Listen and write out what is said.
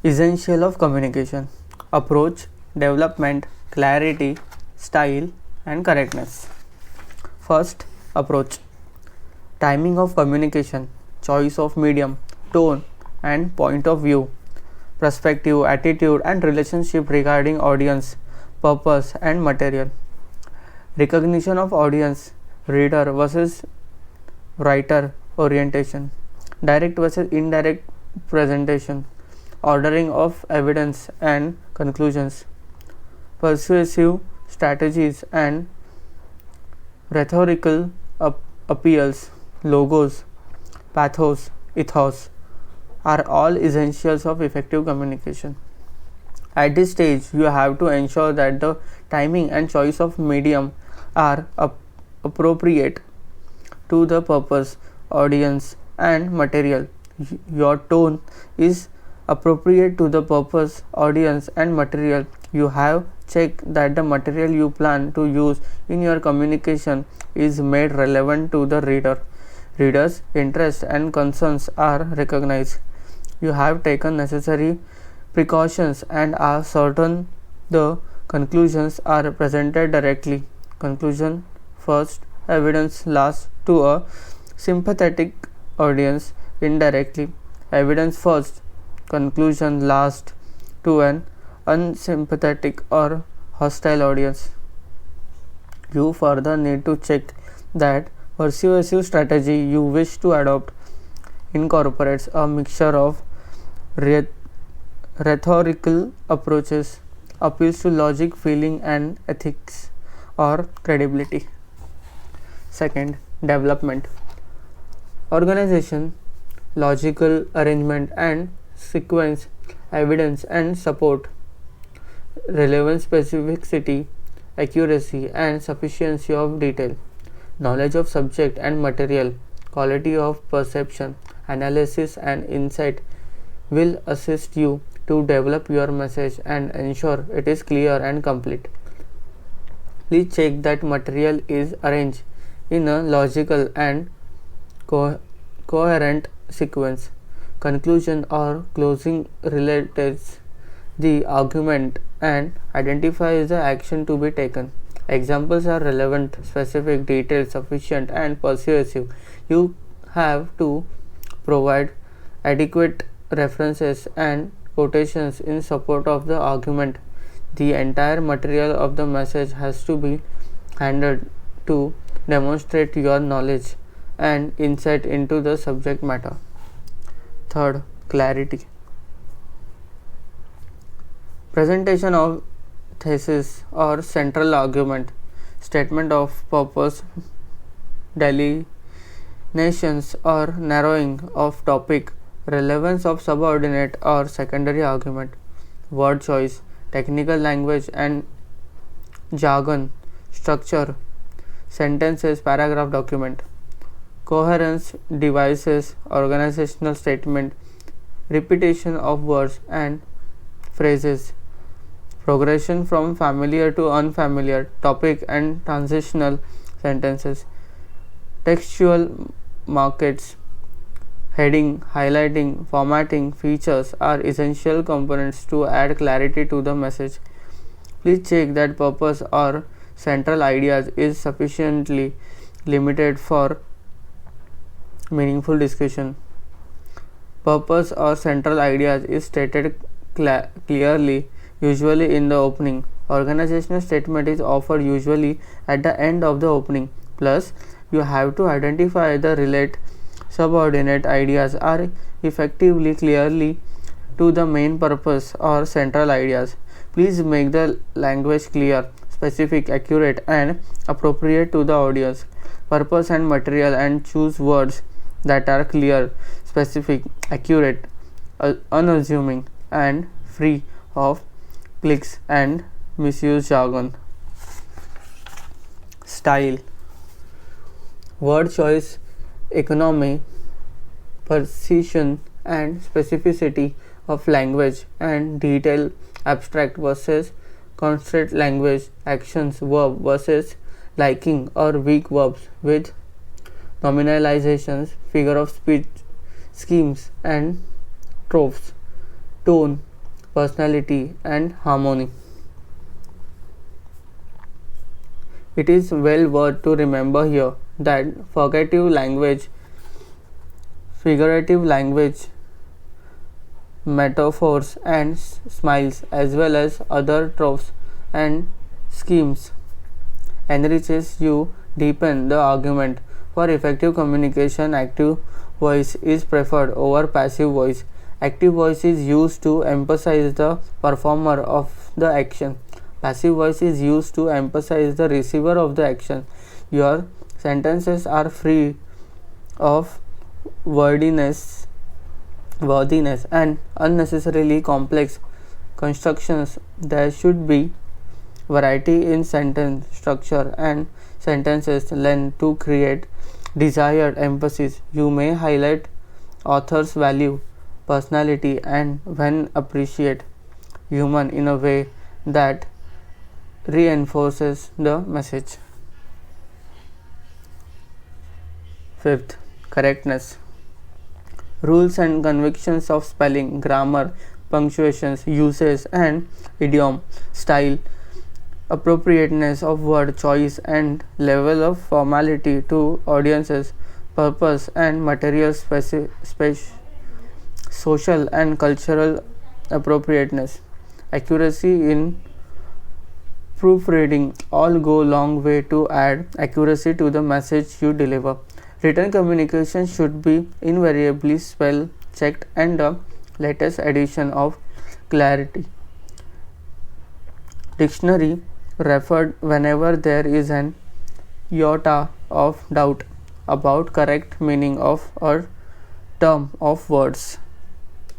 Essential of communication: approach, development, clarity, style, and correctness. First, approach. Timing of communication, choice of medium, tone, and point of view, perspective, attitude, and relationship regarding audience, purpose, and material. Recognition of audience, reader versus writer orientation, direct versus indirect presentation, ordering of evidence and conclusions, persuasive strategies and rhetorical appeals, logos, pathos, ethos are all essentials of effective communication. At this stage, you have to ensure that the timing and choice of medium are appropriate to the purpose, audience, and material. Your tone is appropriate to the purpose, audience, and material. You have checked that the material you plan to use in your communication is made relevant to the reader. Reader's interests and concerns are recognized. You have taken necessary precautions and are certain the conclusions are presented directly. Conclusion first, evidence last to a sympathetic audience indirectly. Evidence first, conclusion last to an unsympathetic or hostile audience. You further need to check that persuasive strategy you wish to adopt incorporates a mixture of rhetorical approaches, appeals to logic, feeling, and ethics or credibility. Second, development. Organization, logical arrangement and sequence, evidence and support, relevance, specificity, accuracy and sufficiency of detail, knowledge of subject and material, quality of perception, analysis and insight will assist you to develop your message and ensure it is clear and complete. Please check that material is arranged in a logical and coherent sequence. Conclusion or closing relates the argument and identifies the action to be taken. Examples are relevant, specific, detailed, sufficient, and persuasive. You have to provide adequate references and quotations in support of the argument. The entire material of the message has to be handled to demonstrate your knowledge and insight into the subject matter. Third, clarity. Presentation of thesis or central argument, statement of purpose, delineations or narrowing of topic, relevance of subordinate or secondary argument, word choice, technical language and jargon, structure, sentences, paragraph, document, coherence, devices, organizational statement, repetition of words and phrases, progression from familiar to unfamiliar, topic and transitional sentences, textual markets, heading, highlighting, formatting features are essential components to add clarity to the message. Please check that purpose or central ideas is sufficiently limited for meaningful discussion. Purpose or central ideas is stated clearly, usually in the opening. Organizational statement is offered usually at the end of the opening. Plus, you have to identify the relate subordinate ideas are effectively clearly to the main purpose or central ideas. Please make the language clear, specific, accurate, and appropriate to the audience, purpose, and material, and choose words that are clear, specific, accurate, unassuming, and free of clicks and misuse jargon. Style. Word choice, economy, precision, and specificity of language, and detail, abstract versus constraint language, actions, verb versus liking or weak verbs with nominalizations, figure of speech schemes, and tropes, tone, personality, and harmony. It is well worth to remember here that figurative language, metaphors, and smiles, as well as other tropes and schemes, enriches you, deepen the argument. For effective communication, active voice is preferred over passive voice. Active voice is used to emphasize the performer of the action. Passive voice is used to emphasize the receiver of the action. Your sentences are free of wordiness, worthiness and unnecessarily complex constructions. There should be variety in sentence structure and sentences length to create desired emphasis. You may highlight author's value, personality, and when appreciate human in a way that reinforces the message. Fifth, correctness. Rules and conventions of spelling, grammar, punctuations, uses, and idiom, style, appropriateness of word choice, and level of formality to audiences, purpose, and material social and cultural appropriateness, accuracy in proofreading all go long way to add accuracy to the message you deliver. Written communication should be invariably spell checked and the latest edition of Clarity Dictionary referred whenever there is an iota of doubt about correct meaning of a term of words.